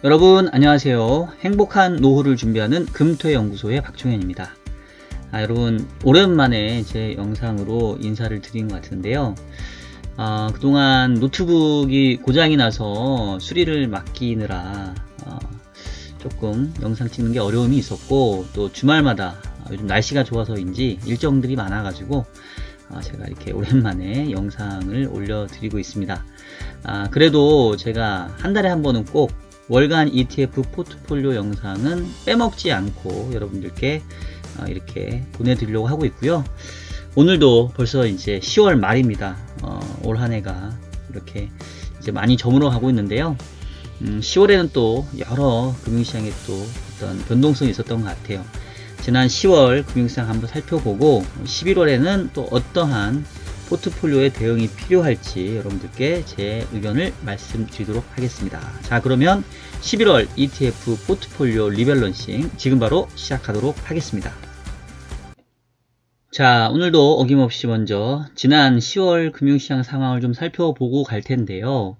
여러분 안녕하세요. 행복한 노후를 준비하는 금토연구소의 박종현입니다. 여러분 오랜만에 제 영상으로 인사를 드린 것 같은데요. 그동안 노트북이 고장이 나서 수리를 맡기느라 조금 영상 찍는 게 어려움이 있었고, 또 주말마다 요즘 날씨가 좋아서인지 일정들이 많아가지고 제가 이렇게 오랜만에 영상을 올려드리고 있습니다. 그래도 제가 한 달에 한 번은 꼭 월간 ETF 포트폴리오 영상은 빼먹지 않고 여러분들께 이렇게 보내드리려고 하고 있고요. 오늘도 벌써 이제 10월 말입니다. 올 한 해가 이렇게 이제 많이 저물어 가고 있는데요. 10월에는 또 여러 금융시장에 또 어떤 변동성이 있었던 것 같아요. 지난 10월 금융시장 한번 살펴보고 11월에는 또 어떠한 포트폴리오의 대응이 필요할지 여러분들께 제 의견을 말씀드리도록 하겠습니다. 자, 그러면 11월 ETF 포트폴리오 리밸런싱 지금 바로 시작하도록 하겠습니다. 자, 오늘도 어김없이 먼저 지난 10월 금융시장 상황을 좀 살펴보고 갈 텐데요.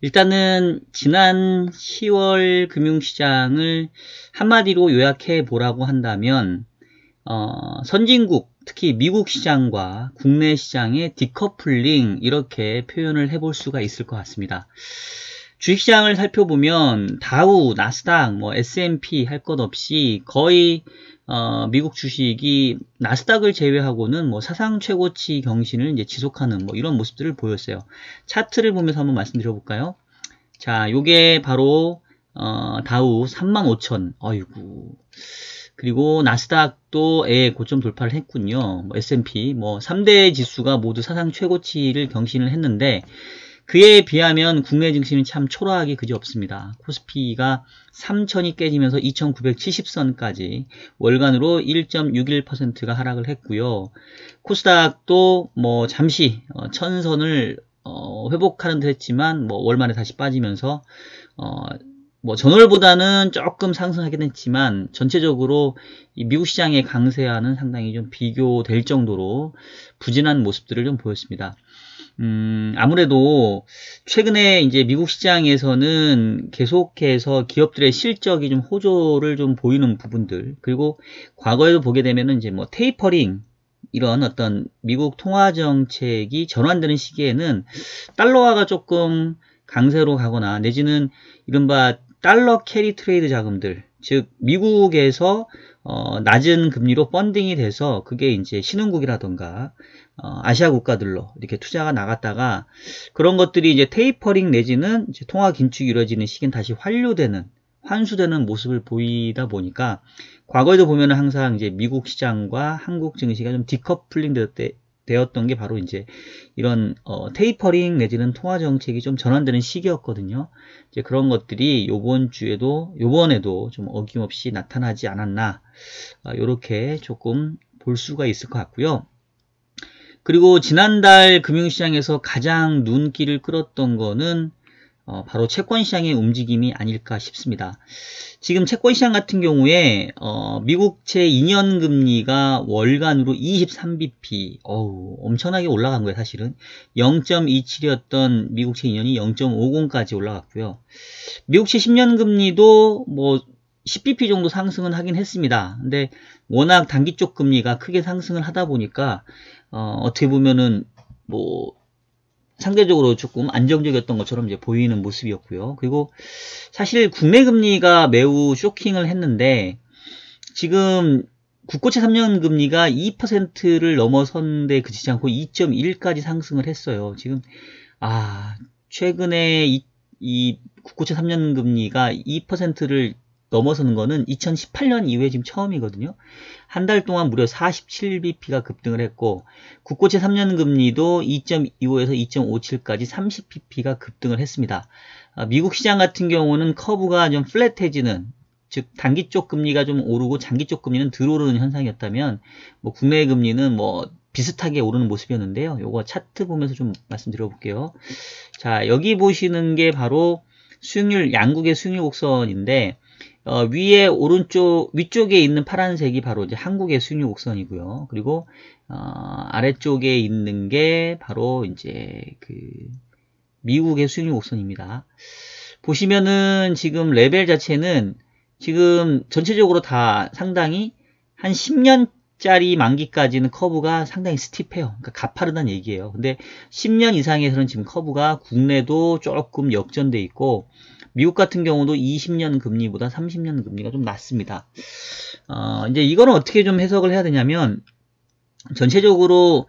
일단은 지난 10월 금융시장을 한마디로 요약해 보라고 한다면 선진국, 특히 미국 시장과 국내 시장의 디커플링, 이렇게 표현을 해볼 수가 있을 것 같습니다. 주식시장을 살펴보면 다우, 나스닥, S&P 할 것 없이 거의 미국 주식이 나스닥을 제외하고는 사상 최고치 경신을 이제 지속하는 이런 모습들을 보였어요. 차트를 보면서 한번 말씀드려 볼까요? 자, 요게 바로 다우 35,000, 어이구. 그리고 나스닥도 고점 돌파를 했군요. S&P 3대 지수가 모두 사상 최고치를 경신을 했는데, 그에 비하면 국내 증시는 참 초라하기 그지없습니다. 코스피가 3,000이 깨지면서 2,970선까지 월간으로 1.61%가 하락을 했고요. 코스닥도 잠시 1,000선을 회복하는 듯 했지만 월말에 다시 빠지면서 전월보다는 조금 상승하긴 했지만 전체적으로 이 미국 시장의 강세와는 상당히 좀 비교될 정도로 부진한 모습들을 좀 보였습니다. 아무래도 최근에 이제 미국 시장에서는 계속해서 기업들의 실적이 좀 호조를 좀 보이는 부분들, 그리고 과거에도 보게 되면은 이제 테이퍼링, 이런 어떤 미국 통화 정책이 전환되는 시기에는 달러화가 조금 강세로 가거나 내지는 이른바 달러 캐리 트레이드 자금들, 즉 미국에서 낮은 금리로 펀딩이 돼서 그게 이제 신흥국이라던가 아시아 국가들로 이렇게 투자가 나갔다가 그런 것들이 이제 테이퍼링 내지는 이제 통화 긴축이 이루어지는 시기는 다시 환수되는 모습을 보이다 보니까, 과거에도 보면은 항상 이제 미국 시장과 한국 증시가 좀 디커플링 되었던 게 바로 이제 이런 테이퍼링 내지는 통화 정책이 좀 전환되는 시기였거든요. 이제 그런 것들이 요번에도 좀 어김없이 나타나지 않았나, 요렇게 조금 볼 수가 있을 것 같고요. 그리고 지난달 금융시장에서 가장 눈길을 끌었던 거는 바로 채권시장의 움직임이 아닐까 싶습니다. 지금 채권시장 같은 경우에 미국채 2년 금리가 월간으로 23bp, 엄청나게 올라간 거예요. 사실은 0.27이었던 미국채 2년이 0.50까지 올라갔고요. 미국채 10년 금리도 10bp 정도 상승은 하긴 했습니다. 근데 워낙 단기 쪽 금리가 크게 상승을 하다 보니까 어떻게 보면은 상대적으로 조금 안정적이었던 것처럼 이제 보이는 모습이었고요. 그리고 사실 국내 금리가 매우 쇼킹을 했는데, 지금 국고채 3년 금리가 2%를 넘어섰는데 그치지 않고 2.1까지 상승을 했어요. 지금 최근에 이 국고채 3년 금리가 2%를 넘어서는 거는 2018년 이후에 지금 처음이거든요. 한 달 동안 무려 47bp가 급등을 했고, 국고채 3년 금리도 2.25에서 2.57까지 30bp가 급등을 했습니다. 미국 시장 같은 경우는 커브가 좀 플랫해지는, 즉 단기 쪽 금리가 좀 오르고 장기 쪽 금리는 덜 오르는 현상이었다면, 국내 금리는 비슷하게 오르는 모습이었는데요. 요거 차트 보면서 좀 말씀드려 볼게요. 자, 여기 보시는 게 바로 양국의 수익률 곡선인데, 위쪽에 있는 파란색이 바로 이제 한국의 수익률 곡선이고요. 그리고 아래쪽에 있는 게 바로 이제 미국의 수익률 곡선입니다. 보시면은 지금 레벨 자체는 지금 전체적으로 다 상당히 한 10년짜리 만기까지는 커브가 상당히 스티프해요. 그러니까 가파르다는 얘기예요. 근데 10년 이상에서는 지금 커브가 국내도 조금 역전돼 있고, 미국 같은 경우도 20년 금리보다 30년 금리가 좀 낮습니다. 이제 이거는 어떻게 좀 해석을 해야 되냐면, 전체적으로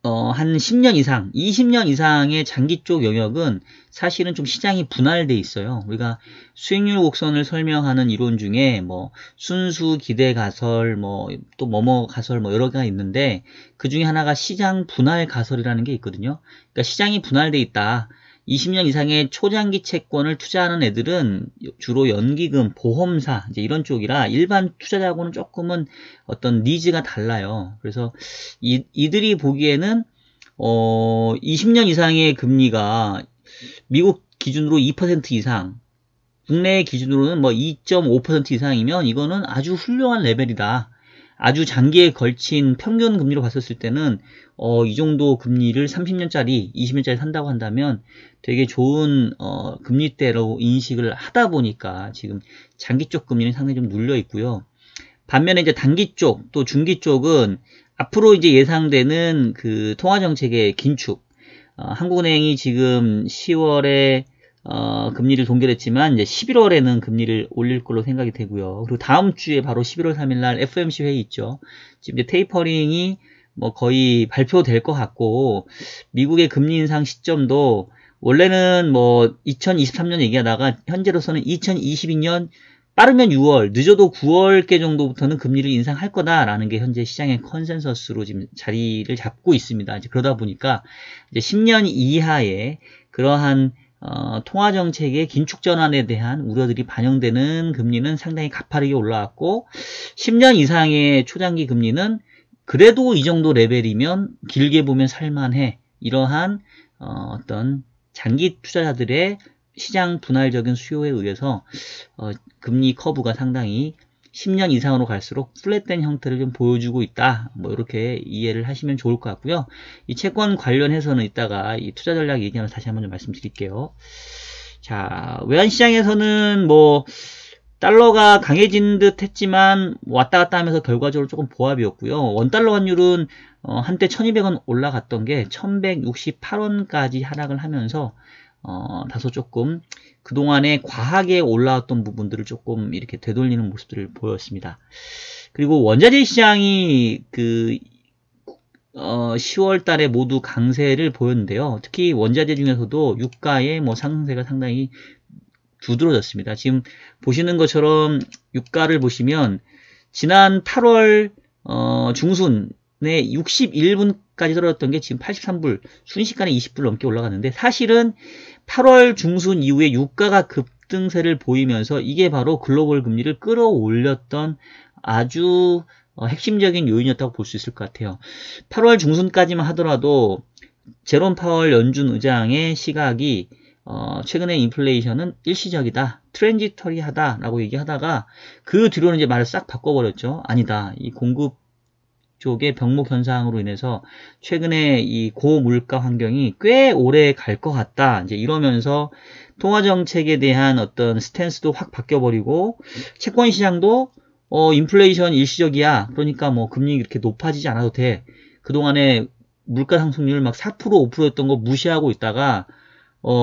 한 10년 이상, 20년 이상의 장기 쪽 영역은 사실은 좀 시장이 분할돼 있어요. 우리가 수익률 곡선을 설명하는 이론 중에 뭐 순수 기대 가설, 뭐 또 뭐뭐 가설 뭐 여러 개가 있는데, 그 중에 하나가 시장 분할 가설이라는 게 있거든요. 그러니까 시장이 분할돼 있다. 20년 이상의 초장기 채권을 투자하는 애들은 주로 연기금, 보험사 이제 이런 쪽이라 일반 투자자하고는 조금은 어떤 니즈가 달라요. 그래서 이들이 보기에는 20년 이상의 금리가 미국 기준으로 2% 이상, 국내 기준으로는 뭐 2.5% 이상이면 이거는 아주 훌륭한 레벨이다. 아주 장기에 걸친 평균 금리로 봤었을 때는 이 정도 금리를 30년짜리, 20년짜리 산다고 한다면 되게 좋은 금리대로 인식을 하다 보니까 지금 장기 쪽 금리는 상당히 좀 눌려 있고요. 반면에 이제 단기 쪽, 또 중기 쪽은 앞으로 이제 예상되는 그 통화정책의 긴축, 한국은행이 지금 10월에 금리를 동결했지만 이제 11월에는 금리를 올릴 걸로 생각이 되고요. 그리고 다음 주에 바로 11월 3일 날 FOMC 회의 있죠. 지금 이제 테이퍼링이 뭐 거의 발표될 것 같고, 미국의 금리 인상 시점도 원래는 뭐 2023년 얘기하다가 현재로서는 2022년 빠르면 6월, 늦어도 9월께 정도부터는 금리를 인상할 거다라는 게 현재 시장의 컨센서스로 지금 자리를 잡고 있습니다. 이제 그러다 보니까 이제 10년 이하의 그러한 통화정책의 긴축 전환에 대한 우려들이 반영되는 금리는 상당히 가파르게 올라왔고, 10년 이상의 초장기 금리는 그래도 이 정도 레벨이면 길게 보면 살만해. 이러한 어떤 장기 투자자들의 시장 분할적인 수요에 의해서 금리 커브가 상당히 10년 이상으로 갈수록 플랫된 형태를 좀 보여주고 있다. 뭐 이렇게 이해를 하시면 좋을 것 같고요. 이 채권 관련해서는 이따가 이 투자 전략 얘기하면서 다시 한번 좀 말씀드릴게요. 자, 외환시장에서는 뭐 달러가 강해진 듯 했지만 왔다 갔다 하면서 결과적으로 조금 보합이었고요. 원달러 환율은 한때 1200원 올라갔던 게 1168원까지 하락을 하면서 다소 조금 그동안에 과하게 올라왔던 부분들을 조금 이렇게 되돌리는 모습들을 보였습니다. 그리고 원자재 시장이 10월 달에 모두 강세를 보였는데요. 특히 원자재 중에서도 유가의 뭐 상승세가 상당히 두드러졌습니다. 지금 보시는 것처럼 유가를 보시면 지난 8월 중순에 61분까지 떨어졌던 게 지금 83불, 순식간에 20불 넘게 올라갔는데, 사실은 8월 중순 이후에 유가가 급등세를 보이면서 이게 바로 글로벌 금리를 끌어올렸던 아주 핵심적인 요인이었다고 볼 수 있을 것 같아요. 8월 중순까지만 하더라도 제롬 파월 연준 의장의 시각이 최근에 인플레이션은 일시적이다, 트랜지터리하다 라고 얘기하다가 그 뒤로는 이제 말을 싹 바꿔버렸죠. 아니다, 이 공급 쪽의 병목 현상으로 인해서 최근에 이 고물가 환경이 꽤 오래 갈 것 같다, 이제 이러면서 통화정책에 대한 어떤 스탠스도 확 바뀌어버리고, 채권 시장도 인플레이션 일시적이야, 그러니까 뭐 금리 이렇게 높아지지 않아도 돼, 그동안에 물가 상승률 막 4% 5%였던 거 무시하고 있다가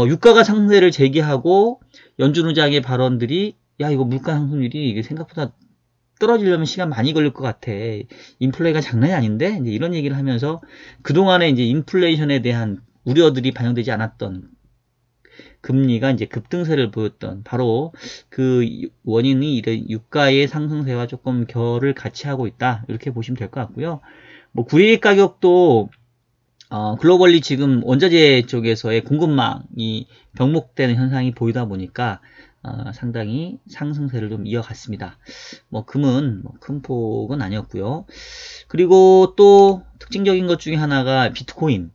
유가가 상승세를 재개하고 연준 의장의 발언들이 야, 이거 물가 상승률이 이게 생각보다 떨어지려면 시간 많이 걸릴 것 같아, 인플레가 장난이 아닌데, 이제 이런 얘기를 하면서 그동안에 이제 인플레이션에 대한 우려들이 반영되지 않았던 금리가 이제 급등세를 보였던 바로 그 원인이 이런 유가의 상승세와 조금 결을 같이 하고 있다, 이렇게 보시면 될 것 같고요. 뭐 구리 가격도 글로벌리 지금 원자재 쪽에서의 공급망이 병목되는 현상이 보이다 보니까 상당히 상승세를 좀 이어갔습니다. 뭐 금은 뭐 큰 폭은 아니었고요. 그리고 또 특징적인 것 중에 하나가 비트코인.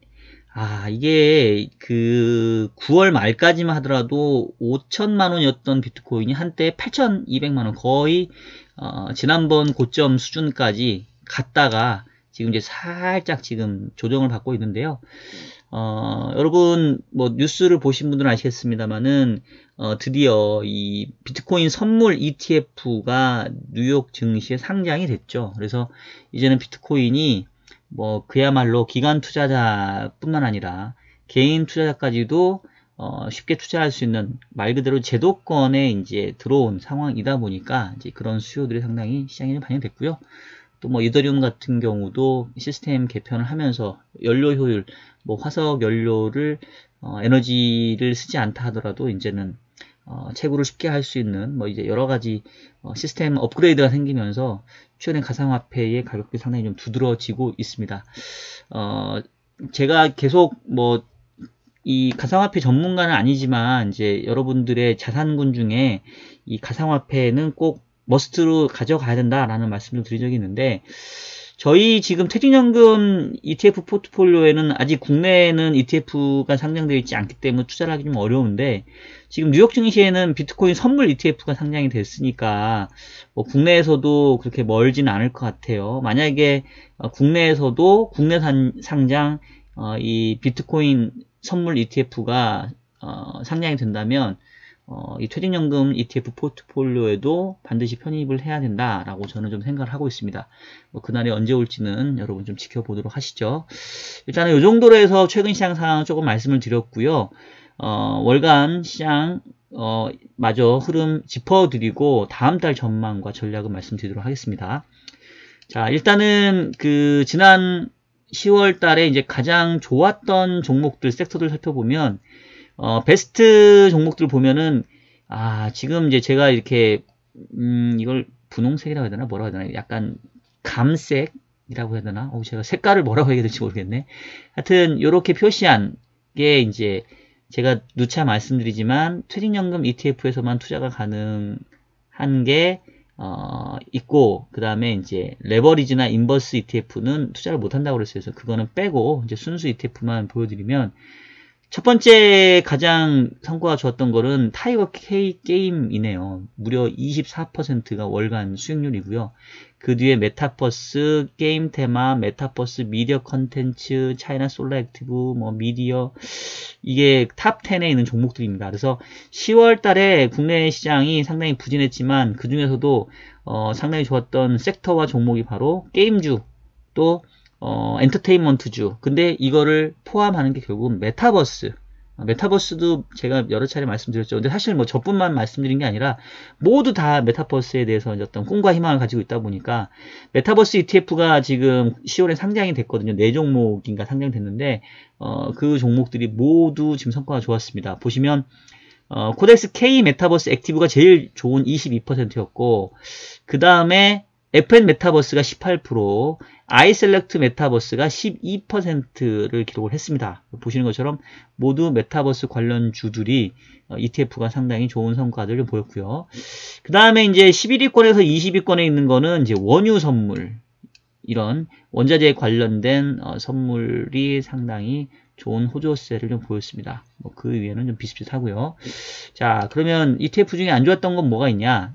이게 그 9월 말까지만 하더라도 5천만 원이었던 비트코인이 한때 8,200만 원, 거의 지난번 고점 수준까지 갔다가 지금 이제 살짝 지금 조정을 받고 있는데요. 여러분 뭐 뉴스를 보신 분들은 아시겠습니다만은 드디어 이 비트코인 선물 ETF가 뉴욕 증시에 상장이 됐죠. 그래서 이제는 비트코인이 뭐 그야말로 기관 투자자뿐만 아니라 개인 투자자까지도 쉽게 투자할 수 있는 말 그대로 제도권에 이제 들어온 상황이다 보니까 이제 그런 수요들이 상당히 시장에 반영됐고요. 또 뭐 이더리움 같은 경우도 시스템 개편을 하면서 연료 효율, 뭐 화석 연료를 에너지를 쓰지 않다 하더라도 이제는 채굴을 쉽게 할 수 있는 뭐 이제 여러 가지 시스템 업그레이드가 생기면서 최근에 가상화폐의 가격이 상당히 좀 두드러지고 있습니다. 제가 계속 뭐 이 가상화폐 전문가는 아니지만 이제 여러분들의 자산군 중에 이 가상화폐는 꼭 머스트로 가져가야 된다라는 말씀을 드린 적이 있는데, 저희 지금 퇴직연금 ETF 포트폴리오에는 아직 국내에는 ETF가 상장되어 있지 않기 때문에 투자를 하기 좀 어려운데, 지금 뉴욕 증시에는 비트코인 선물 ETF가 상장이 됐으니까 뭐 국내에서도 그렇게 멀지는 않을 것 같아요. 만약에 국내에서도 국내 상장 이 비트코인 선물 ETF가 상장이 된다면 이 퇴직연금 ETF 포트폴리오에도 반드시 편입을 해야 된다라고 저는 좀 생각을 하고 있습니다. 뭐 그날이 언제 올지는 여러분 좀 지켜보도록 하시죠. 일단은 이 정도로 해서 최근 시장 상황 조금 말씀을 드렸고요. 월간 시장 마저 흐름 짚어드리고 다음 달 전망과 전략을 말씀드리도록 하겠습니다. 자, 일단은 그 지난 10월 달에 이제 가장 좋았던 종목들, 섹터들 살펴보면, 베스트 종목들 보면은, 지금 이제 제가 이렇게, 이걸 분홍색이라고 해야 되나? 뭐라고 해야 되나? 약간 감색이라고 해야 되나? 제가 색깔을 뭐라고 해야 될지 모르겠네. 하여튼, 요렇게 표시한 게 이제, 제가 누차 말씀드리지만, 퇴직연금 ETF에서만 투자가 가능한 게, 있고, 그 다음에 이제, 레버리지나 인버스 ETF는 투자를 못한다고 그랬어요. 그래서 그거는 빼고, 이제 순수 ETF만 보여드리면, 첫 번째 가장 성과가 좋았던 거는 타이거 게임이네요. 무려 24%가 월간 수익률이고요. 그 뒤에 메타버스, 게임 테마, 메타버스, 미디어 컨텐츠, 차이나 솔라 액티브, 뭐 미디어, 이게 탑 10에 있는 종목들입니다. 그래서 10월 달에 국내 시장이 상당히 부진했지만 그 중에서도 상당히 좋았던 섹터와 종목이 바로 게임주, 또 엔터테인먼트주. 근데 이거를 포함하는 게 결국은 메타버스도 제가 여러 차례 말씀드렸죠. 근데 사실 뭐 저뿐만 말씀드린 게 아니라 모두 다 메타버스에 대해서 어떤 꿈과 희망을 가지고 있다 보니까 메타버스 ETF가 지금 10월에 상장이 됐거든요. 4종목인가 상장이 됐는데 그 종목들이 모두 지금 성과가 좋았습니다. 보시면 코덱스 K 메타버스 액티브가 제일 좋은 22%였고 그 다음에 FN 메타버스가 18%, 아이셀렉트 메타버스가 12%를 기록을 했습니다. 보시는 것처럼 모두 메타버스 관련 주들이 ETF가 상당히 좋은 성과들을 보였고요. 그 다음에 이제 11위권에서 20위권에 있는 거는 이제 원유 선물, 이런 원자재 관련된 선물이 상당히 좋은 호조세를 좀 보였습니다. 뭐 그 위에는 좀 비슷비슷하고요. 자, 그러면 ETF 중에 안 좋았던 건 뭐가 있냐?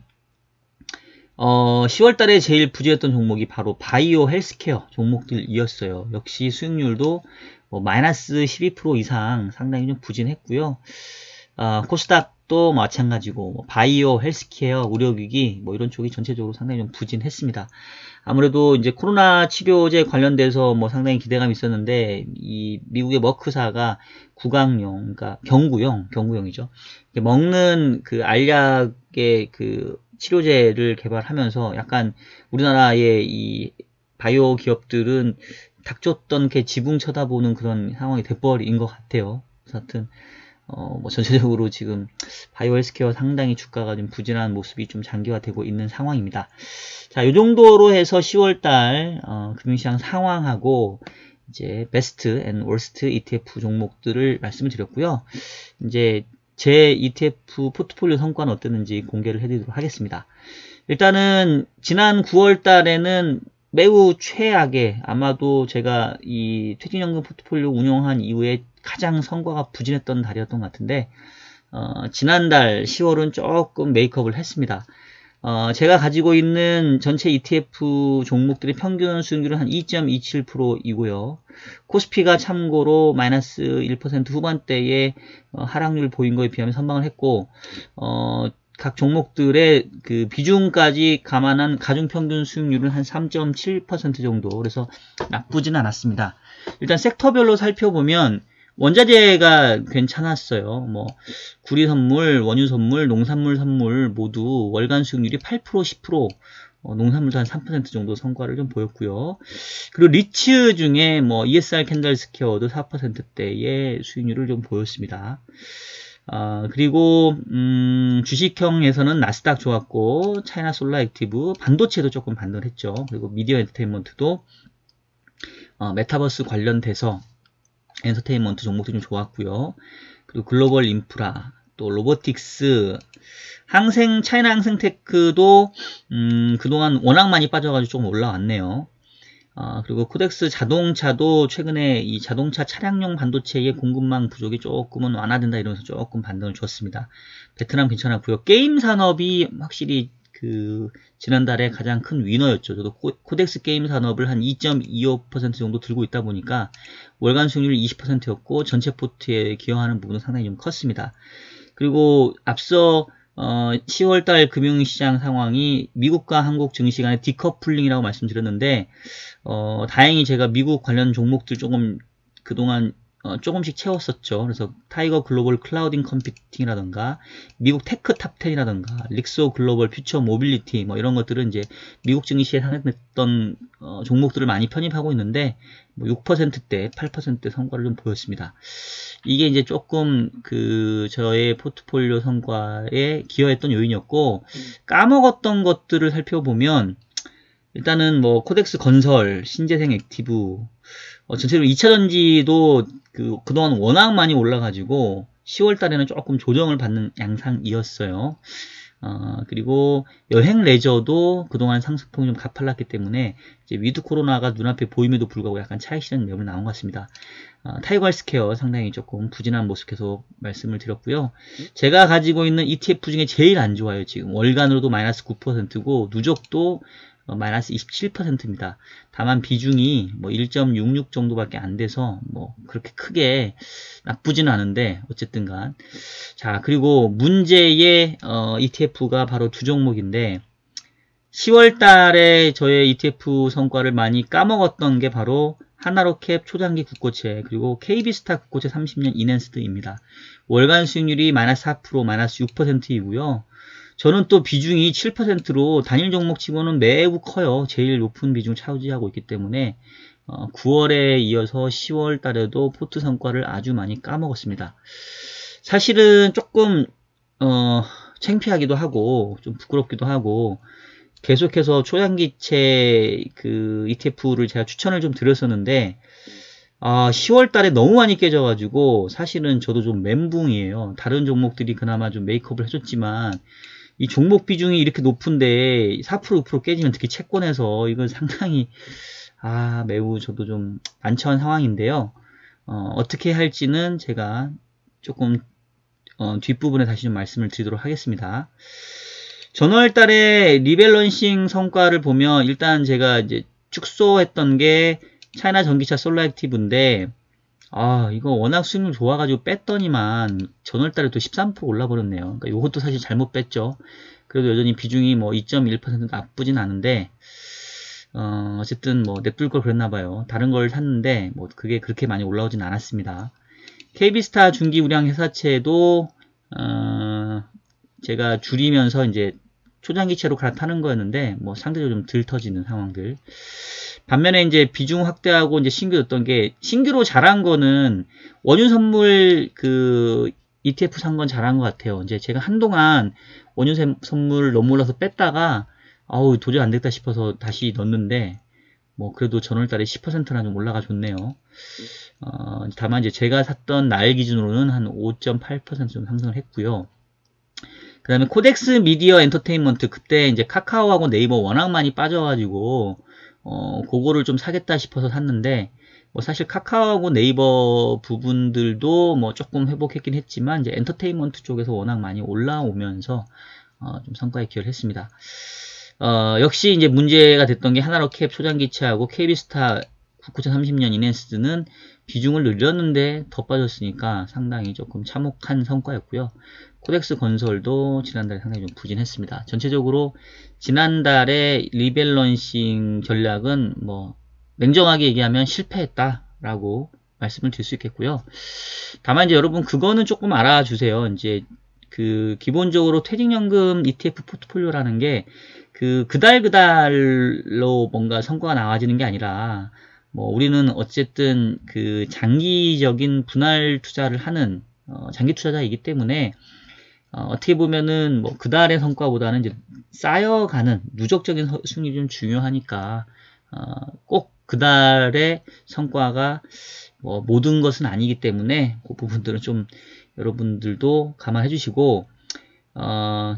10월 달에 제일 부진했던 종목이 바로 바이오 헬스케어 종목들이었어요. 역시 수익률도 뭐 마이너스 12% 이상 상당히 좀 부진했고요. 코스닥도 마찬가지고 뭐 바이오 헬스케어 의료기기 뭐 이런 쪽이 전체적으로 상당히 좀 부진했습니다. 아무래도 이제 코로나 치료제 관련돼서 뭐 상당히 기대감이 있었는데 이 미국의 머크사가 구강용, 그러니까 경구용이죠. 먹는 그 알약의 그 치료제를 개발하면서 약간 우리나라의 이 바이오 기업들은 닥쳤던 게 지붕 쳐다보는 그런 상황이 돼버린 것 같아요. 하여튼 뭐 전체적으로 지금 바이오 헬스케어 상당히 주가가 좀 부진한 모습이 좀 장기화되고 있는 상황입니다. 자, 이 정도로 해서 10월달 금융시장 상황하고 이제 베스트 앤 월스트 ETF 종목들을 말씀을 드렸고요. 이제 제 ETF 포트폴리오 성과는 어땠는지 공개를 해드리도록 하겠습니다. 일단은 지난 9월 달에는 매우 최악의, 아마도 제가 이 퇴직연금 포트폴리오 운영한 이후에 가장 성과가 부진했던 달이었던 것 같은데 지난달 10월은 조금 메이크업을 했습니다. 제가 가지고 있는 전체 ETF 종목들의 평균 수익률은 한 2.27%이고요. 코스피가 참고로 마이너스 1% 후반대에 하락률 보인 거에 비하면 선방을 했고, 각 종목들의 그 비중까지 감안한 가중평균 수익률은 한 3.7% 정도. 그래서 나쁘진 않았습니다. 일단 섹터별로 살펴보면 원자재가 괜찮았어요. 뭐 구리선물, 원유선물, 농산물 선물 모두 월간 수익률이 8%, 10%, 농산물도 한 3% 정도 성과를 좀 보였고요. 그리고 리츠 중에 뭐 ESR 캔들스퀘어도 4%대의 수익률을 좀 보였습니다. 그리고 주식형에서는 나스닥 좋았고, 차이나 솔라 액티브, 반도체도 조금 반등했죠. 그리고 미디어 엔터테인먼트도 메타버스 관련돼서 엔터테인먼트 종목들이 좀 좋았고요. 그리고 글로벌 인프라, 또 로보틱스, 차이나 항생테크도 그동안 워낙 많이 빠져가지고 조금 올라왔네요. 그리고 코덱스 자동차도 최근에 이 자동차 차량용 반도체의 공급망 부족이 조금은 완화된다 이러면서 조금 반등을 줬습니다. 베트남 괜찮았고요. 게임 산업이 확실히 지난달에 가장 큰 위너였죠. 저도 코덱스 게임 산업을 한 2.25% 정도 들고 있다 보니까 월간 수익률이 20%였고 전체 포트에 기여하는 부분은 상당히 좀 컸습니다. 그리고 앞서 10월달 금융시장 상황이 미국과 한국 증시 간의 디커플링이라고 말씀드렸는데, 다행히 제가 미국 관련 종목들 조금 그동안 조금씩 채웠었죠. 그래서 타이거 글로벌 클라우딩 컴퓨팅이라던가 미국 테크 탑10이라던가 릭소 글로벌 퓨처 모빌리티 뭐 이런 것들은 이제 미국 증시에 상승했던 종목들을 많이 편입하고 있는데 뭐 6%대, 8%대 성과를 좀 보였습니다. 이게 이제 조금 저의 포트폴리오 성과에 기여했던 요인이었고, 까먹었던 것들을 살펴보면 일단은 뭐 코덱스 건설, 신재생 액티브, 전체적으로 2차전지도 그동안 워낙 많이 올라가지고 10월 달에는 조금 조정을 받는 양상이었어요. 그리고 여행 레저도 그동안 상승폭이 좀 가팔랐기 때문에 이제 위드 코로나가 눈앞에 보임에도 불구하고 약간 차익 실현 매물이 나온 것 같습니다. 타이거 헬스케어 상당히 조금 부진한 모습 계속 말씀을 드렸고요. 제가 가지고 있는 ETF 중에 제일 안 좋아요. 지금 월간으로도 마이너스 9%고 누적도 마이너스 27%입니다. 다만 비중이 뭐 1.66 정도밖에 안 돼서 뭐 그렇게 크게 나쁘지는 않은데 어쨌든 간. 자, 그리고 문제의 ETF가 바로 두 종목인데 10월 달에 저의 ETF 성과를 많이 까먹었던 게 바로 하나로캡 초장기 국고채 그리고 KB스타 국고채 30년 이넨스드입니다. 월간 수익률이 마이너스 4%, 마이너스 6%이고요. 저는 또 비중이 7%로 단일 종목 치고는 매우 커요. 제일 높은 비중 차지하고 있기 때문에 9월에 이어서 10월 달에도 포트 성과를 아주 많이 까먹었습니다. 사실은 조금 창피하기도 하고 좀 부끄럽기도 하고 계속해서 초장기채 ETF를 제가 추천을 좀 드렸었는데 10월 달에 너무 많이 깨져가지고 사실은 저도 좀 멘붕이에요. 다른 종목들이 그나마 좀 메이크업을 해줬지만 이 종목 비중이 이렇게 높은데 4% 6% 깨지면 특히 채권에서 이건 상당히 매우 저도 좀 난처한 상황인데요. 어떻게 할지는 제가 조금 뒷부분에 다시 좀 말씀을 드리도록 하겠습니다. 전월 달에 리밸런싱 성과를 보면 일단 제가 이제 축소했던 게 차이나 전기차 솔라 액티브인데 이거 워낙 수익률 좋아가지고 뺐더니만 전월달에 또 13% 올라버렸네요. 그러니까 이것도 사실 잘못 뺐죠. 그래도 여전히 비중이 뭐 2.1% 나쁘진 않은데 어쨌든 뭐 냅둘 걸 그랬나봐요. 다른 걸 샀는데 뭐 그게 그렇게 많이 올라오진 않았습니다. KB스타 중기 우량 회사채도 제가 줄이면서 이제 초장기채로 갈아타는 거였는데 뭐 상대적으로 좀 덜 터지는 상황들. 반면에 이제 비중 확대하고 이제 신규 였던 게 신규로 잘한 거는 원유 선물 ETF 산 건 잘한 것 같아요. 이제 제가 한동안 원유 선물 너무 올라서 뺐다가 도저히 안 되겠다 싶어서 다시 넣었는데 뭐 그래도 전월달에 10%나 좀 올라가 줬네요. 다만 이제 제가 샀던 날 기준으로는 한 5.8% 좀 상승을 했고요. 그 다음에 코덱스 미디어 엔터테인먼트 그때 이제 카카오하고 네이버 워낙 많이 빠져가지고 그거를 좀 사겠다 싶어서 샀는데 뭐 사실 카카오하고 네이버 부분들도 뭐 조금 회복했긴 했지만 이제 엔터테인먼트 쪽에서 워낙 많이 올라오면서 좀 성과에 기여를 했습니다. 역시 이제 문제가 됐던 게 하나로캡 초장기체하고 KB스타 9930년 이넨스는 비중을 늘렸는데 더 빠졌으니까 상당히 조금 참혹한 성과였고요. 코덱스 건설도 지난달에 상당히 좀 부진했습니다. 전체적으로 지난달에 리밸런싱 전략은 뭐 냉정하게 얘기하면 실패했다라고 말씀을 드릴 수 있겠고요. 다만 이제 여러분 그거는 조금 알아주세요. 이제 그 기본적으로 퇴직연금 ETF 포트폴리오라는 게 그달로 뭔가 성과가 나와지는 게 아니라 뭐 우리는 어쨌든 그 장기적인 분할 투자를 하는 장기 투자자이기 때문에 어떻게 보면은 뭐 그달의 성과보다는 이제 쌓여가는 누적적인 수익이 좀 중요하니까 꼭 그달의 성과가 뭐 모든 것은 아니기 때문에 그 부분들은 좀 여러분들도 감안해 주시고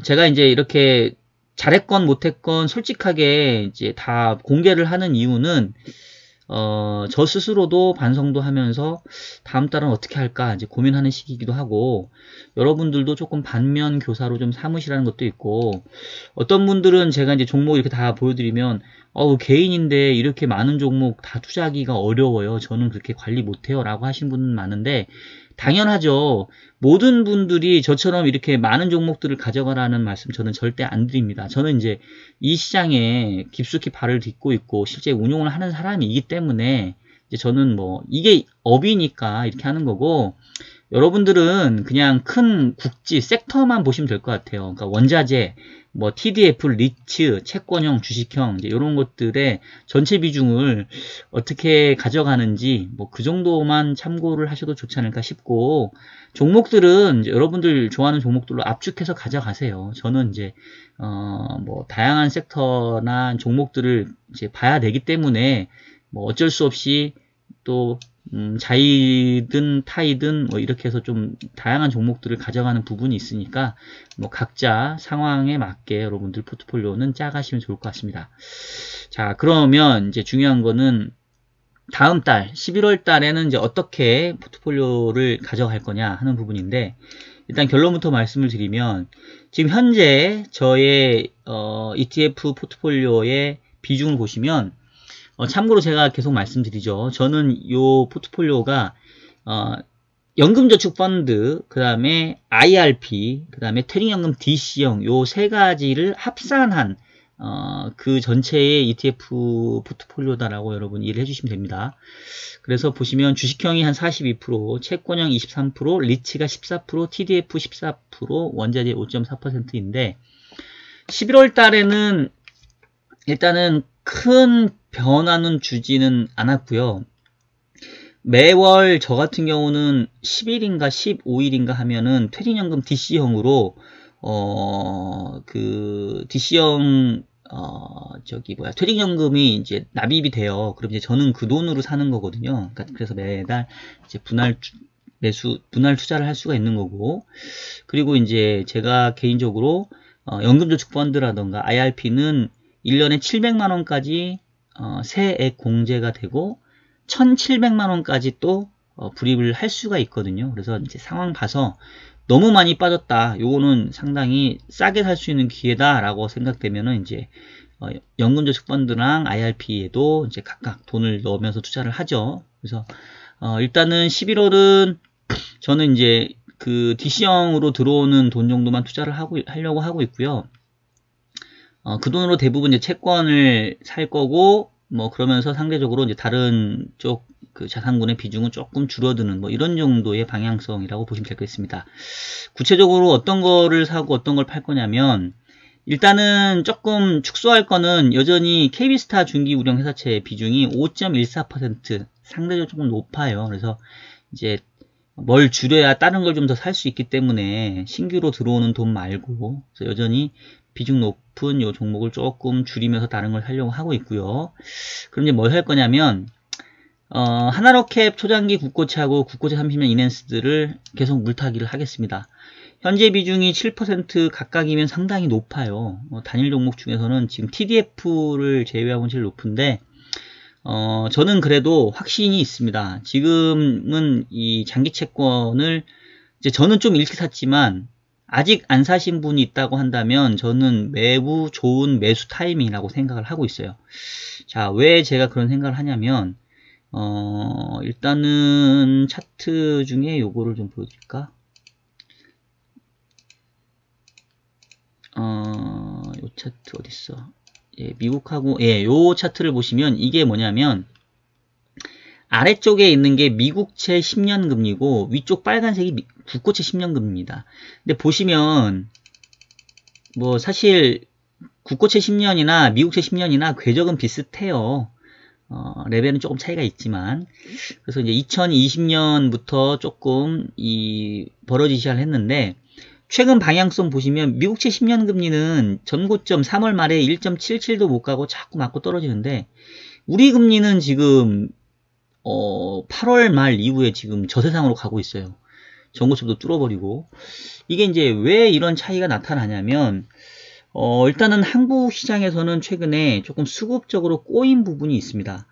제가 이제 이렇게 잘했건 못했건 솔직하게 이제 다 공개를 하는 이유는 저 스스로도 반성도 하면서 다음 달은 어떻게 할까 이제 고민하는 시기이기도 하고 여러분들도 조금 반면 교사로 좀 삼으시라는 것도 있고 어떤 분들은 제가 이제 종목 이렇게 다 보여드리면 개인인데 이렇게 많은 종목 다 투자하기가 어려워요. 저는 그렇게 관리 못해요 라고 하신 분은 많은데 당연하죠. 모든 분들이 저처럼 이렇게 많은 종목들을 가져가라는 말씀 저는 절대 안 드립니다. 저는 이제 이 시장에 깊숙이 발을 딛고 있고 실제 운용을 하는 사람이기 때문에 이제 저는 뭐 이게 업이니까 이렇게 하는 거고 여러분들은 그냥 큰 국지 섹터만 보시면 될 것 같아요. 그러니까 원자재, 뭐 TDF, 리츠, 채권형, 주식형 이제 이런 것들의 전체 비중을 어떻게 가져가는지 뭐 그 정도만 참고를 하셔도 좋지 않을까 싶고 종목들은 이제 여러분들 좋아하는 종목들로 압축해서 가져가세요. 저는 이제 뭐 다양한 섹터나 종목들을 이제 봐야 되기 때문에 뭐 어쩔 수 없이 또 자이든 타이든 뭐 이렇게 해서 좀 다양한 종목들을 가져가는 부분이 있으니까 뭐 각자 상황에 맞게 여러분들 포트폴리오는 짜가시면 좋을 것 같습니다. 자, 그러면 이제 중요한 거는 다음 달 11월 달에는 이제 어떻게 포트폴리오를 가져갈 거냐 하는 부분인데 일단 결론부터 말씀을 드리면 지금 현재 저의 ETF 포트폴리오의 비중을 보시면 참고로 제가 계속 말씀드리죠. 저는 요 포트폴리오가 연금저축펀드, 그 다음에 IRP, 그 다음에 퇴직연금 DC형 요 세 가지를 합산한 그 전체의 ETF 포트폴리오다라고 여러분 이해를 해주시면 됩니다. 그래서 보시면 주식형이 한 42%, 채권형 23%, 리츠가 14%, TDF 14%, 원자재 5.4%인데 11월 달에는 일단은 큰 변화는 주지는 않았고요. 매월 저 같은 경우는 10일인가 15일인가 하면은 퇴직연금 DC형으로 그 DC형 퇴직연금이 이제 납입이 돼요. 그럼 이제 저는 그 돈으로 사는 거거든요. 그러니까 그래서 매달 이제 분할 투자를 할 수가 있는 거고, 그리고 이제 제가 개인적으로 연금저축펀드라던가 IRP는 1년에 700만원까지 세액 공제가 되고 1700만원까지 또 불입을 할 수가 있거든요. 그래서 이제 상황 봐서 너무 많이 빠졌다, 요거는 상당히 싸게 살 수 있는 기회다 라고 생각되면은 이제 연금저축펀드랑 IRP에도 이제 각각 돈을 넣으면서 투자를 하죠. 그래서 일단은 11월은 저는 이제 그 DC형으로 들어오는 돈 정도만 투자를 하려고 하고 있고요. 그 돈으로 대부분 이제 채권을 살 거고, 뭐 그러면서 상대적으로 이제 다른 쪽 그 자산군의 비중은 조금 줄어드는 뭐 이런 정도의 방향성이라고 보시면 되겠습니다. 구체적으로 어떤 거를 사고 어떤 걸 팔 거냐면 일단은 조금 축소할 거는 여전히 KB스타 중기운용회사채 비중이 5.14% 상대적으로 조금 높아요. 그래서 이제 뭘 줄여야 다른 걸 좀 더 살 수 있기 때문에 신규로 들어오는 돈 말고 그래서 여전히 비중 높은 요 종목을 조금 줄이면서 다른 걸 사려고 하고 있고요. 그럼 이제 뭘 할 거냐면 하나로캡 초장기 국고채하고 국고채 30년 이넨스들을 계속 물타기를 하겠습니다. 현재 비중이 7% 각각이면 상당히 높아요. 단일 종목 중에서는 지금 TDF를 제외하고는 제일 높은데 저는 그래도 확신이 있습니다. 지금은 이 장기 채권을 이제 저는 좀 일찍 샀지만 아직 안 사신 분이 있다고 한다면 저는 매우 좋은 매수 타이밍이라고 생각을 하고 있어요. 자, 왜 제가 그런 생각을 하냐면 일단은 차트 중에 요거를 좀 보여드릴까? 요 차트 어딨어? 예, 미국하고 요 차트를 보시면 이게 뭐냐면 아래쪽에 있는 게 미국채 10년 금리고 위쪽 빨간색이 국고채 10년 금리입니다. 근데 보시면 뭐 사실 국고채 10년이나 미국채 10년이나 궤적은 비슷해요. 레벨은 조금 차이가 있지만 그래서 이제 2020년부터 조금 벌어지기 시작을 했는데 최근 방향성 보시면 미국채 10년 금리는 전고점 3월 말에 1.77도 못 가고 자꾸 맞고 떨어지는데 우리 금리는 지금 8월 말 이후에 지금 저세상으로 가고 있어요. 전고점도 뚫어버리고 이게 이제 왜 이런 차이가 나타나냐면 일단은 한국 시장에서는 최근에 조금 수급적으로 꼬인 부분이 있습니다.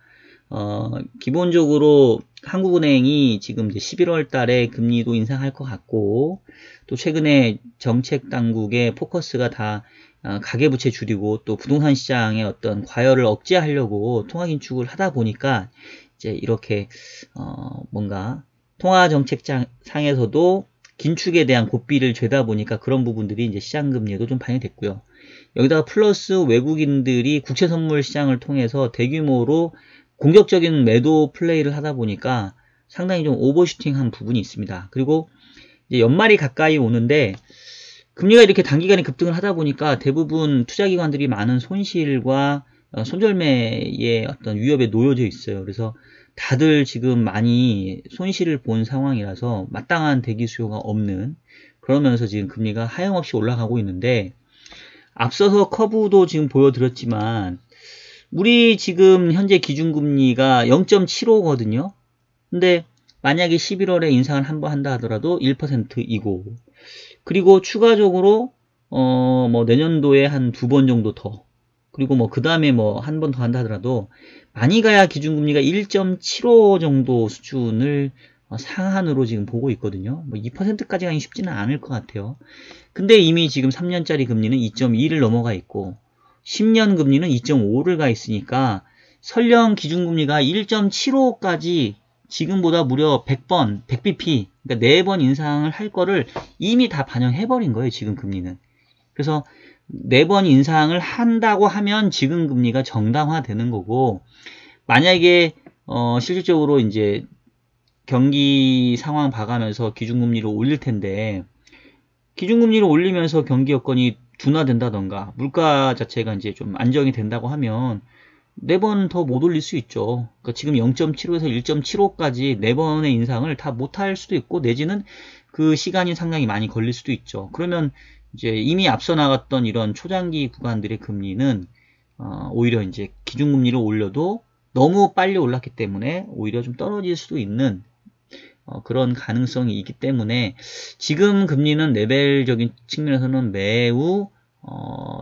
기본적으로 한국은행이 지금 이제 11월 달에 금리도 인상할 것 같고 또 최근에 정책 당국의 포커스가 다 가계부채 줄이고 또 부동산 시장의 어떤 과열을 억제하려고 통화 긴축을 하다 보니까 이제 이렇게 뭔가 통화 정책 상에서도 긴축에 대한 고삐를 죄다 보니까 그런 부분들이 이제 시장 금리에도 좀 반영됐고요. 여기다가 플러스 외국인들이 국채 선물 시장을 통해서 대규모로 공격적인 매도 플레이를 하다 보니까 상당히 좀 오버슈팅한 부분이 있습니다. 그리고 이제 연말이 가까이 오는데 금리가 이렇게 단기간에 급등을 하다 보니까 대부분 투자기관들이 많은 손실과 손절매의 어떤 위협에 놓여져 있어요. 그래서 다들 지금 많이 손실을 본 상황이라서 마땅한 대기 수요가 없는 그러면서 지금 금리가 하염없이 올라가고 있는데 앞서서 커브도 지금 보여드렸지만 우리 지금 현재 기준금리가 0.75거든요. 근데 만약에 11월에 인상을 한번 한다 하더라도 1%이고 그리고 추가적으로 뭐 내년도에 한 2번 정도 더 그리고 뭐 그 다음에 뭐 한 번 더 한다 하더라도 많이 가야 기준금리가 1.75 정도 수준을 상한으로 지금 보고 있거든요. 뭐 2%까지 가기 쉽지는 않을 것 같아요. 근데 이미 지금 3년짜리 금리는 2.2를 넘어가 있고 10년 금리는 2.5를 가 있으니까 설령 기준금리가 1.75까지 지금보다 무려 100번, 100bp, 그러니까 4번 인상을 할 거를 이미 다 반영해버린 거예요, 지금 금리는. 그래서 4번 인상을 한다고 하면 지금 금리가 정당화되는 거고, 만약에, 실질적으로 이제 경기 상황 봐가면서 기준금리를 올릴 텐데, 기준금리를 올리면서 경기 여건이 둔화된다던가, 물가 자체가 이제 좀 안정이 된다고 하면, 4번 더 못 올릴 수 있죠. 그러니까 지금 0.75에서 1.75까지 4번의 인상을 다 못할 수도 있고 내지는 그 시간이 상당히 많이 걸릴 수도 있죠. 그러면 이제 이미 앞서 나갔던 이런 초장기 구간들의 금리는 오히려 이제 기준금리를 올려도 너무 빨리 올랐기 때문에 오히려 좀 떨어질 수도 있는 그런 가능성이 있기 때문에 지금 금리는 레벨적인 측면에서는 매우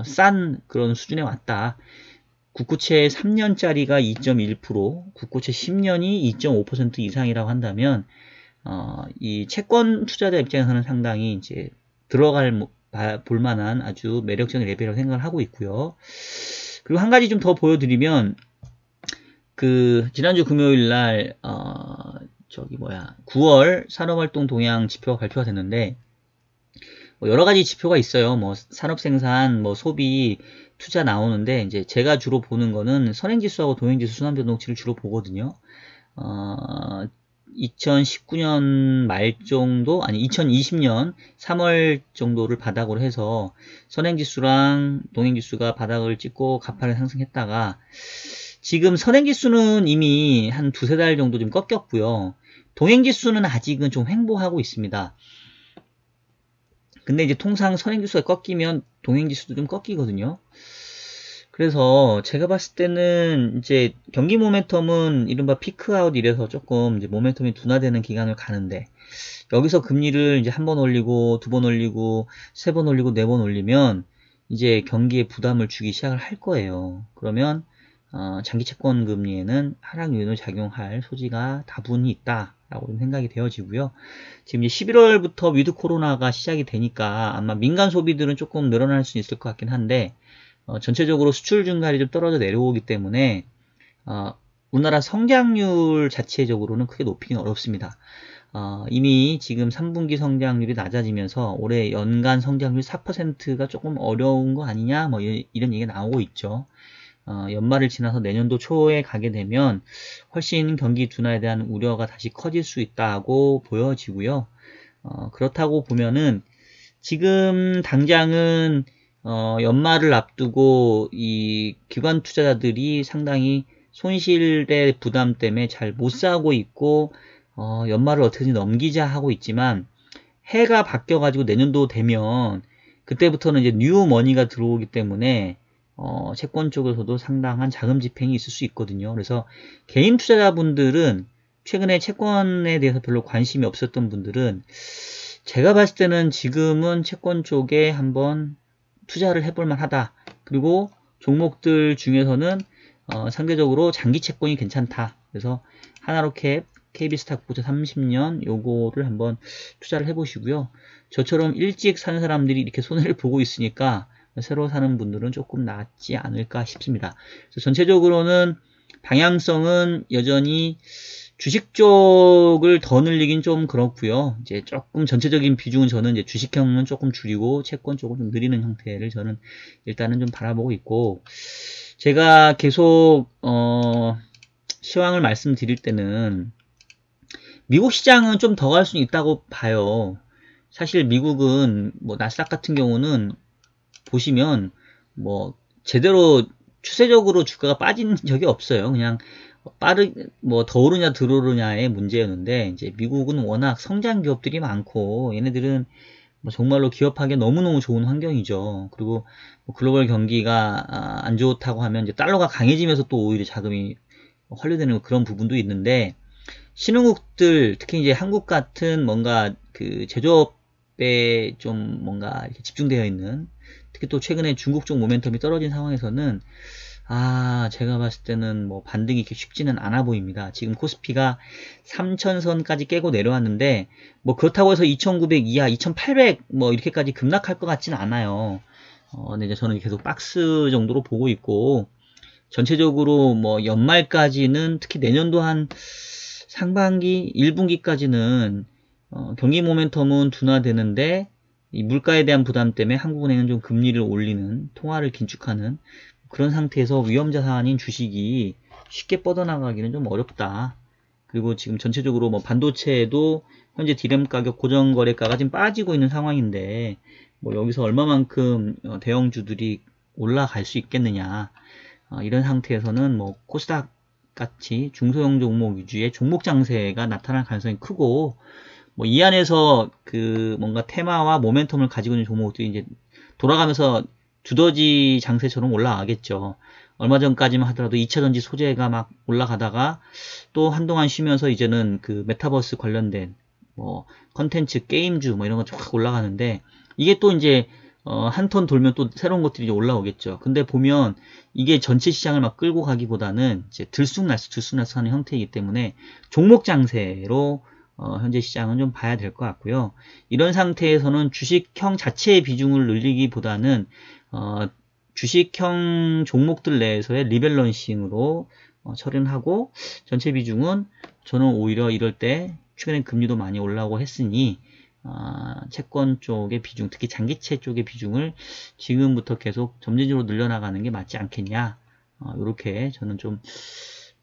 싼 그런 수준에 왔다. 국고채 3년짜리가 2.1%, 국고채 10년이 2.5% 이상이라고 한다면, 이 채권 투자자 입장에서는 상당히 이제 볼만한 아주 매력적인 레벨이라고 생각을 하고 있고요. 그리고 한 가지 좀 더 보여드리면, 지난주 금요일 날, 9월 산업활동 동향 지표가 발표가 됐는데, 여러 가지 지표가 있어요. 뭐, 산업생산, 뭐, 소비, 투자 나오는데, 이제 제가 주로 보는 거는 선행지수하고 동행지수 순환변동치를 주로 보거든요. 2019년 말 정도, 아니, 2020년 3월 정도를 바닥으로 해서 선행지수랑 동행지수가 바닥을 찍고 가파르게 상승했다가, 지금 선행지수는 이미 한 2~3달 정도 좀 꺾였고요. 동행지수는 아직은 좀 횡보하고 있습니다. 근데 이제 통상 선행지수가 꺾이면 동행지수도 좀 꺾이거든요. 그래서 제가 봤을 때는 이제 경기 모멘텀은 이른바 피크아웃 이래서 조금 이제 모멘텀이 둔화되는 기간을 가는데 여기서 금리를 이제 1번 올리고 2번 올리고 3번 올리고 4번 올리면 이제 경기에 부담을 주기 시작을 할 거예요. 그러면 장기 채권 금리에는 하락 요인을 작용할 소지가 다분히 있다. 라고 생각이 되어지고요. 지금 이제 11월부터 위드 코로나가 시작이 되니까 아마 민간 소비들은 조금 늘어날 수 있을 것 같긴 한데, 전체적으로 수출 증가율이 좀 떨어져 내려오기 때문에 우리나라 성장률 자체적으로는 크게 높이긴 어렵습니다. 이미 지금 3분기 성장률이 낮아지면서 올해 연간 성장률 4%가 조금 어려운 거 아니냐, 뭐 이런 얘기가 나오고 있죠. 연말을 지나서 내년도 초에 가게 되면 훨씬 경기 둔화에 대한 우려가 다시 커질 수 있다고 보여지고요. 그렇다고 보면은 지금 당장은 연말을 앞두고 이 기관 투자자들이 상당히 손실의 부담 때문에 잘 못 사고 있고, 연말을 어떻게든 넘기자 하고 있지만, 해가 바뀌어가지고 내년도 되면 그때부터는 이제 뉴 머니가 들어오기 때문에 채권 쪽에서도 상당한 자금 집행이 있을 수 있거든요. 그래서 개인 투자자분들은 최근에 채권에 대해서 별로 관심이 없었던 분들은 제가 봤을 때는 지금은 채권 쪽에 한번 투자를 해볼 만하다. 그리고 종목들 중에서는 상대적으로 장기 채권이 괜찮다. 그래서 하나로캡 KB스탁보트 30년 요거를 한번 투자를 해보시고요. 저처럼 일찍 사는 사람들이 이렇게 손해를 보고 있으니까 새로 사는 분들은 조금 낫지 않을까 싶습니다. 그래서 전체적으로는 방향성은 여전히 주식 쪽을 더 늘리긴 좀 그렇고요. 이제 조금 전체적인 비중은 저는 이제 주식형은 조금 줄이고 채권 쪽은 좀 늘리는 형태를 저는 일단은 좀 바라보고 있고, 제가 계속 시황을 말씀드릴 때는 미국 시장은 좀 더 갈 수 있다고 봐요. 사실 미국은 뭐 나스닥 같은 경우는 보시면 뭐 제대로 추세적으로 주가가 빠진 적이 없어요. 그냥 뭐 더 오르냐 덜 오르냐의 문제였는데, 이제 미국은 워낙 성장 기업들이 많고 얘네들은 뭐 정말로 기업하기 너무너무 좋은 환경이죠. 그리고 뭐 글로벌 경기가 안 좋다고 하면 이제 달러가 강해지면서 또 오히려 자금이 환류되는 그런 부분도 있는데, 신흥국들 특히 이제 한국 같은 뭔가 그 제조업에 좀 뭔가 이렇게 집중되어 있는, 특히 또 최근에 중국 쪽 모멘텀이 떨어진 상황에서는 제가 봤을 때는 뭐 반등이 이렇게 쉽지는 않아 보입니다. 지금 코스피가 3000선까지 깨고 내려왔는데 뭐 그렇다고 해서 2900 이하, 2800 뭐 이렇게까지 급락할 것 같지는 않아요. 근데 이제 저는 계속 박스 정도로 보고 있고, 전체적으로 뭐 연말까지는 특히 내년도 한 상반기 1분기까지는 경기 모멘텀은 둔화되는데 이 물가에 대한 부담 때문에 한국은행은 좀 금리를 올리는, 통화를 긴축하는 그런 상태에서 위험자산인 주식이 쉽게 뻗어나가기는 좀 어렵다. 그리고 지금 전체적으로 뭐 반도체도 현재 디램 가격, 고정거래가가 지금 빠지고 있는 상황인데 뭐 여기서 얼마만큼 대형주들이 올라갈 수 있겠느냐. 이런 상태에서는 뭐 코스닥 같이 중소형 종목 위주의 종목 장세가 나타날 가능성이 크고, 뭐 이 안에서 그 뭔가 테마와 모멘텀을 가지고 있는 종목들이 이제 돌아가면서 두더지 장세처럼 올라가겠죠. 얼마 전까지만 하더라도 2차전지 소재가 막 올라가다가 또 한동안 쉬면서 이제는 그 메타버스 관련된 뭐 컨텐츠, 게임주 뭐 이런 거 쫙 올라가는데, 이게 또 이제 한 턴 돌면 또 새로운 것들이 이제 올라오겠죠. 근데 보면 이게 전체 시장을 막 끌고 가기보다는 이제 들쑥날쑥 하는 형태이기 때문에 종목 장세로 현재 시장은 좀 봐야 될 것 같고요. 이런 상태에서는 주식형 자체의 비중을 늘리기보다는 주식형 종목들 내에서의 리밸런싱으로 처리를 하고, 전체 비중은 저는 오히려 이럴 때 최근에 금리도 많이 올라오고 했으니 채권 쪽의 비중, 특히 장기채 쪽의 비중을 지금부터 계속 점진적으로 늘려나가는 게 맞지 않겠냐, 이렇게 저는 좀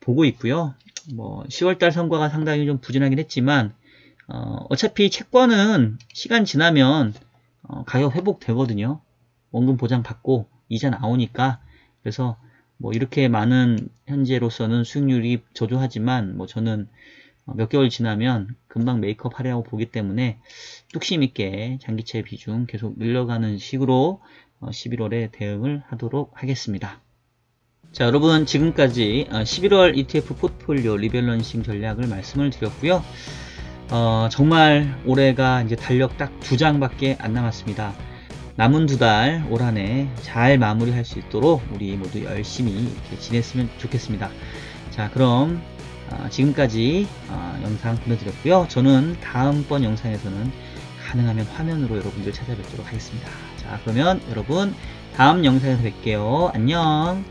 보고 있고요. 뭐 10월달 성과가 상당히 좀 부진하긴 했지만 어차피 채권은 시간 지나면 가격 회복되거든요. 원금 보장 받고 이자 나오니까. 그래서 뭐 이렇게 많은 현재로서는 수익률이 저조하지만 뭐 저는 몇 개월 지나면 금방 메이크업 하려고 보기 때문에 뚝심 있게 장기채 비중 계속 늘려가는 식으로 11월에 대응을 하도록 하겠습니다. 자, 여러분 지금까지 11월 ETF 포트폴리오 리밸런싱 전략을 말씀을 드렸고요. 정말 올해가 이제 달력 딱 2장밖에 안 남았습니다. 남은 2달 올 한해 잘 마무리할 수 있도록 우리 모두 열심히 이렇게 지냈으면 좋겠습니다. 자, 그럼 지금까지 영상 보내드렸고요. 저는 다음번 영상에서는 가능하면 화면으로 여러분들 찾아뵙도록 하겠습니다. 자, 그러면 여러분 다음 영상에서 뵐게요. 안녕.